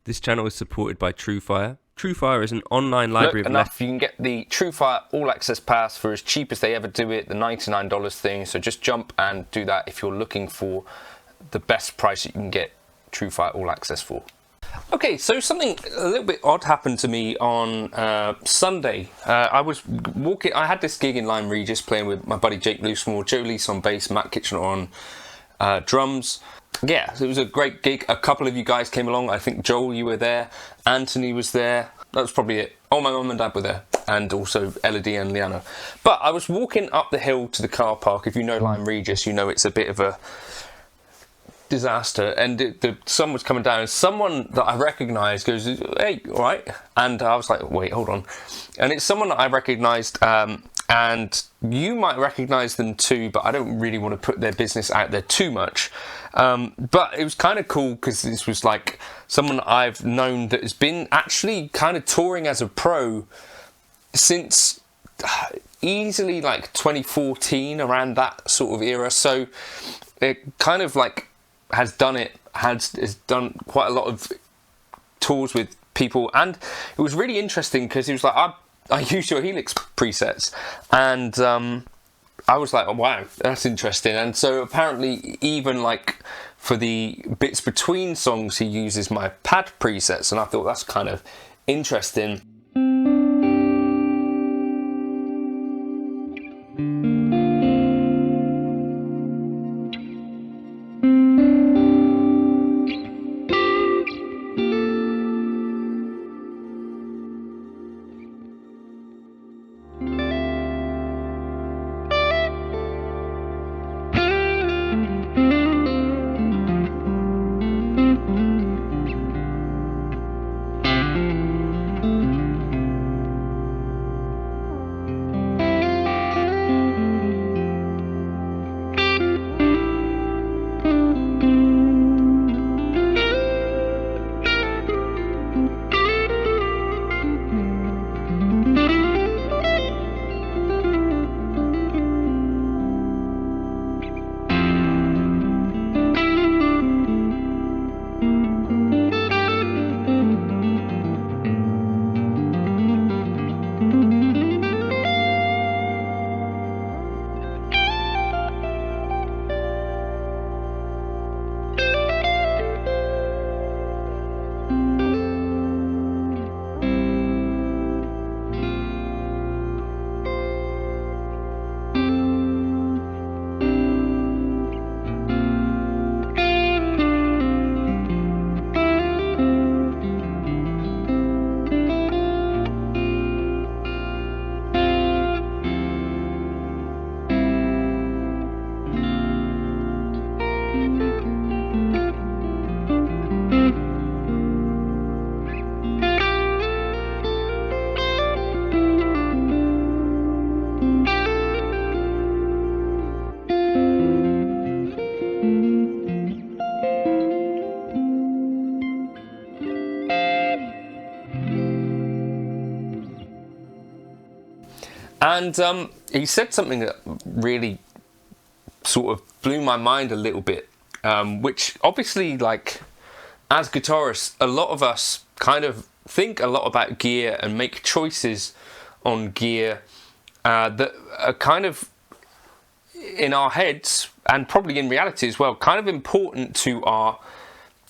This channel is supported by Truefire. Truefire is an online library of enough. You can get the Truefire All Access Pass for as cheap as they ever do it, the $99 thing. So just jump and do that if you're looking for the best price that you can get Truefire All Access for. Okay, so something a little bit odd happened to me on Sunday. I was walking. I had this gig in Lyme Regis playing with my buddy Jake Loosemore, Joe Leese on bass, Matt Kitchener on drums. Yeah, it was a great gig. A couple of you guys came along. I think Joel, you were there. Anthony was there. That was probably it. Oh, my mum and dad were there. And also Elodie and Liana. But I was walking up the hill to the car park. If you know Lyme Regis, you know it's a bit of a disaster. And the sun was coming down. And someone that I recognised goes, "Hey, all right?" And I was like, "Wait, hold on." And it's someone that I recognised. And you might recognise them too, but I don't really want to put their business out there too much. But it was kind of cool because this was like someone I've known that has been actually kind of touring as a pro since easily like 2014, around that sort of era. So it kind of like has done quite a lot of tours with people. And it was really interesting because he was like, I use your Helix presets, and I was like, oh, wow, that's interesting. And so apparently even like for the bits between songs he uses my pad presets, and I thought that's kind of interesting. And he said something that really sort of blew my mind a little bit, which obviously, like, as guitarists, a lot of us kind of think a lot about gear and make choices on gear that are kind of in our heads, and probably in reality as well, kind of important to our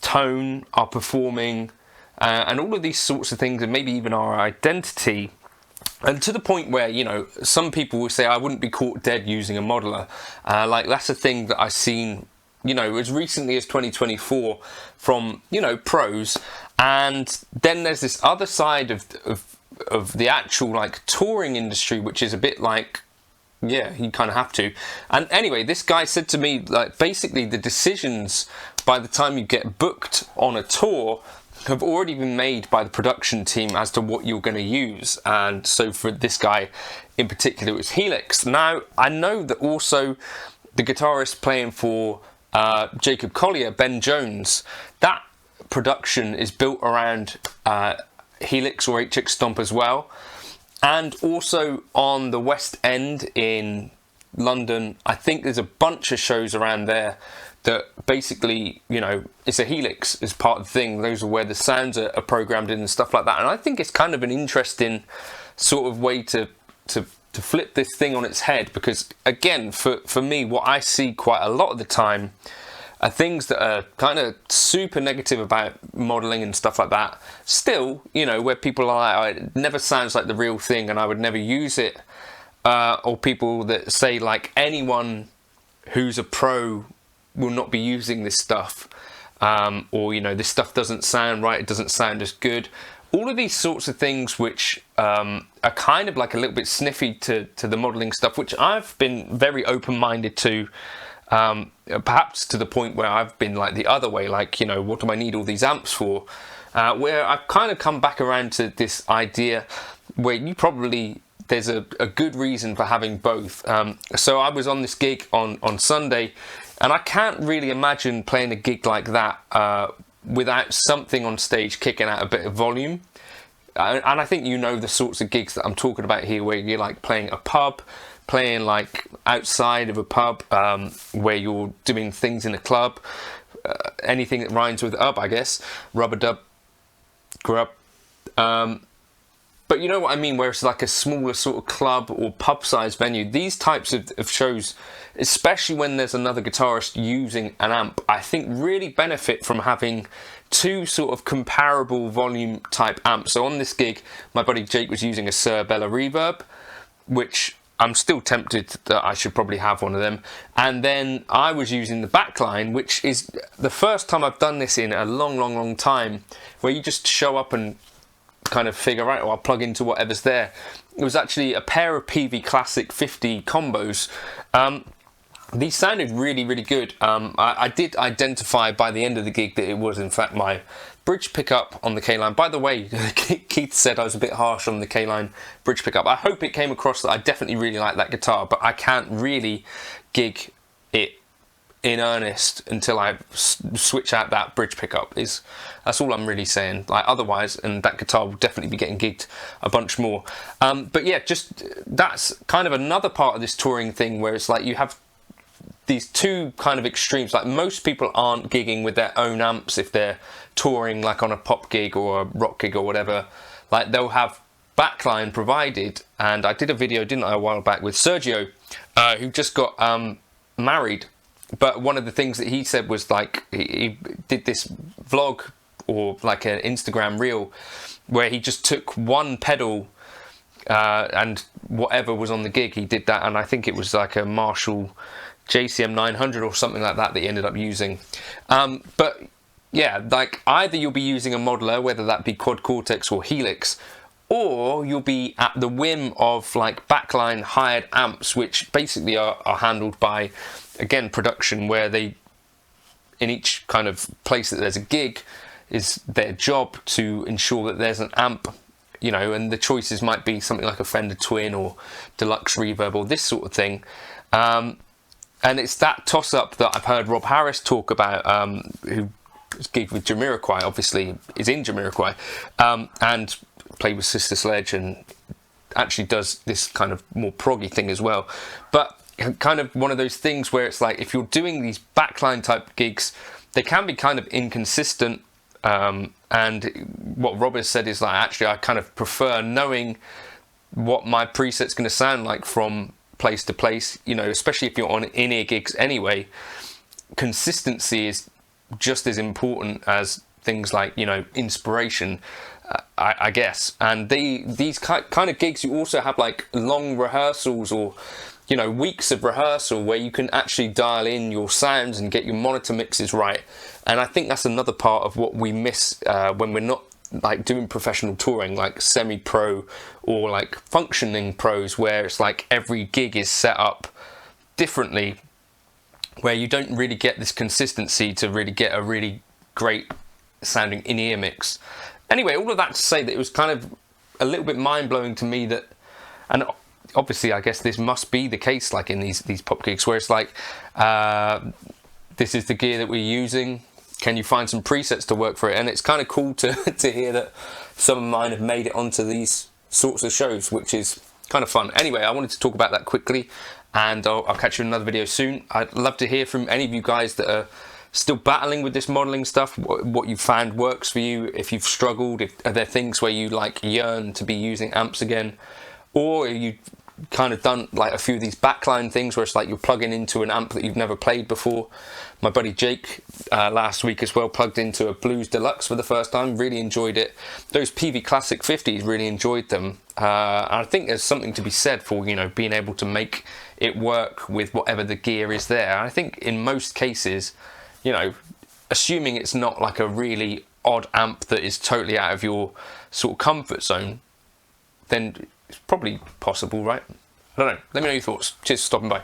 tone, our performing, and all of these sorts of things, and maybe even our identity. And to the point where, you know, some people will say, I wouldn't be caught dead using a modeler. Like, that's a thing that I've seen, you know, as recently as 2024 from, you know, pros. And then there's this other side of the actual, like, touring industry, which is a bit like, yeah, you kind of have to. And anyway, this guy said to me, like, basically the decisions by the time you get booked on a tour have already been made by the production team as to what you're going to use. And so for this guy in particular, it was Helix. Now, I know that also the guitarist playing for Jacob Collier, Ben Jones, that production is built around Helix or HX Stomp as well. And also on the West End in London, I think there's a bunch of shows around there that basically, you know, it's a Helix as part of the thing. Those are where the sounds are programmed in and stuff like that. And I think it's kind of an interesting sort of way to flip this thing on its head, because again, for me, what I see quite a lot of the time are things that are kind of super negative about modeling and stuff like that. Still, you know, where people are like, oh, it never sounds like the real thing and I would never use it. Or people that say like anyone who's a pro will not be using this stuff. Or, you know, this stuff doesn't sound right, it doesn't sound as good. All of these sorts of things which are kind of like a little bit sniffy to the modeling stuff, which I've been very open-minded to. Perhaps to the point where I've been like the other way, like, you know, what do I need all these amps for? Where I've kind of come back around to this idea where there's a good reason for having both. So I was on this gig on Sunday, and I can't really imagine playing a gig like that without something on stage kicking out a bit of volume. And I think you know the sorts of gigs that I'm talking about here, where you're like playing a pub, playing like outside of a pub, where you're doing things in a club, anything that rhymes with up, I guess, rub-a-dub, grub. But you know what I mean, where it's like a smaller sort of club or pub-sized venue. These types of shows, especially when there's another guitarist using an amp, I think really benefit from having two sort of comparable volume type amps. So on this gig, my buddy Jake was using a Surreal reverb, which I'm still tempted that I should probably have one of them. And then I was using the backline, which is the first time I've done this in a long time, where you just show up and kind of figure out, I'll plug into whatever's there. It was actually a pair of PV Classic 50 combos. These sounded really good. I did identify by the end of the gig that it was in fact my bridge pickup on the K-line. By the way, Keith said I was a bit harsh on the K-line bridge pickup. I hope it came across that I definitely really like that guitar, but I can't really gig it in earnest until I switch out that bridge pickup. That's all I'm really saying. Like, otherwise, and that guitar will definitely be getting gigged a bunch more. But yeah, just that's kind of another part of this touring thing, where it's like you have these two kind of extremes. Like, most people aren't gigging with their own amps if they're touring like on a pop gig or a rock gig or whatever. Like, they'll have backline provided, and I did a video, didn't I, a while back with Sergio, who just got married. But one of the things that he said was, like, he did this vlog or like an Instagram reel where he just took one pedal and whatever was on the gig, he did that. And I think it was like a Marshall JCM 900 or something like that he ended up using. But yeah, like, either you'll be using a modeler, whether that be Quad Cortex or Helix, or you'll be at the whim of like backline hired amps, which basically are handled by, again, production, where they, in each kind of place that there's a gig, is their job to ensure that there's an amp, you know, and the choices might be something like a Fender Twin or Deluxe Reverb or this sort of thing. And it's that toss-up that I've heard Rob Harris talk about, who gigged with Jamiroquai, obviously is in Jamiroquai, and played with Sister Sledge, and actually does this kind of more proggy thing as well. But kind of one of those things where it's like, if you're doing these backline type gigs, they can be kind of inconsistent. And what Rob has said is, like, actually I kind of prefer knowing what my preset's going to sound like from place to place, you know, especially if you're on in-ear gigs anyway. Consistency is just as important as things like, you know, inspiration, I guess. And these kind of gigs, you also have like long rehearsals, or, you know, weeks of rehearsal where you can actually dial in your sounds and get your monitor mixes right. And I think that's another part of what we miss when we're not like doing professional touring, like semi-pro or like functioning pros, where it's like every gig is set up differently, where you don't really get this consistency to really get a really great sounding in-ear mix. Anyway, all of that to say that it was kind of a little bit mind-blowing to me that, and obviously I guess this must be the case like in these pop gigs, where it's like, this is the gear that we're using, can you find some presets to work for it? And it's kind of cool to hear that some of mine have made it onto these sorts of shows, which is kind of fun. Anyway, I wanted to talk about that quickly. and I'll catch you in another video soon. I'd love to hear from any of you guys that are still battling with this modeling stuff, what you found works for you, if you've struggled, are there things where you like yearn to be using amps again, or you kind of done like a few of these backline things where it's like you're plugging into an amp that you've never played before. My buddy Jake last week as well plugged into a Blues Deluxe for the first time, really enjoyed it. Those PV Classic 50s, really enjoyed them. And I think there's something to be said for, you know, being able to make it work with whatever the gear is there. I think in most cases, you know, assuming it's not like a really odd amp that is totally out of your sort of comfort zone, then it's probably possible, right? I don't know. Let me know your thoughts. Cheers for stopping by.